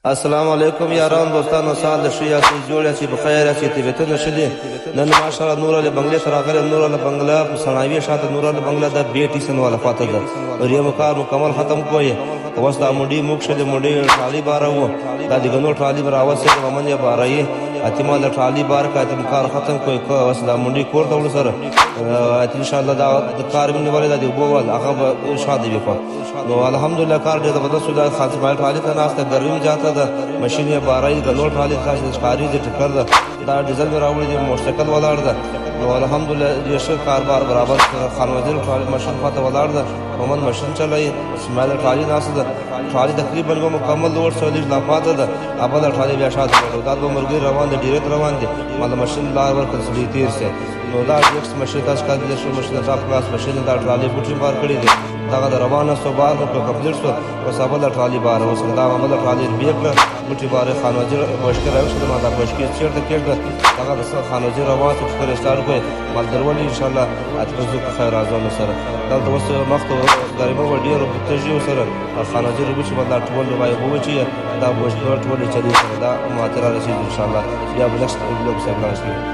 السلام علیکم یاران دوستانو سال د ښه یاستئ جوړ یاستئ بخیر یاستئ طبیعتونه ښه دي نن ماشاءالله نور ال بنګلې ته راغلی نور ال بنګله په ثانوي شاته نور ال بنګله د بیټي سن والا خواته ده وریم کار مکمل ختم کوی اوس دا منډي موږ شل منډي ټالي بار وو دا د غنو ټالي بار اوس د ومن یا بارای اتما د ټالي بار کا تم کار ختم کوی کو اوس دا منډي کور ته ول سره ان شاء الله دا کار من ولدا دی بو ول هغه شاده وکړه نو الحمدلله کار دې زبردست ده خاصه ټالي ته ناشته ګرمي جاته ده ماشین بارای غنو ټالي خاصه ښکاری دې ټکر ده دا ډیزل راوړي دي موټرسایکل ولاړ ده نو الحمدلله دې ښه کاروبار برابر خان وزیر ټالي ماشین پته ولاړ ده مومن ماشین چلای اسماعیل ټالي ناشته ده ټالي تقریبا مکمل ور سولې لا پاته ده ابل ټالي بیا شاته دا د مرګ روان دي ډیرت روان دي مال ماشین لار ور کړی تیر سه نو دا ډیکس ماشین تاسو کا دې شو ماشین ټاپ کلاس ماشین دا ټالي بوټي بار کړی دي دا د روانه سو بار په کمپلیټ سو او سبا د ټالي بار اوس دا عمل ټالي بیکله بوټي بار خان وزیر مشکل راوښته ما دا مشکل چیرته کېږي دا د خان وزیر روان څه پر ستار کوي مال درول ان شاء الله اتفزو خیر اعظم سره دا اوس مخته غریبه وډیرو تجیو سره خان وزیر بوټي بل ټول وای بو چې دا بوټ ټول چلی دا ما تر رسید ان شاء الله یا بلښت بلوک سره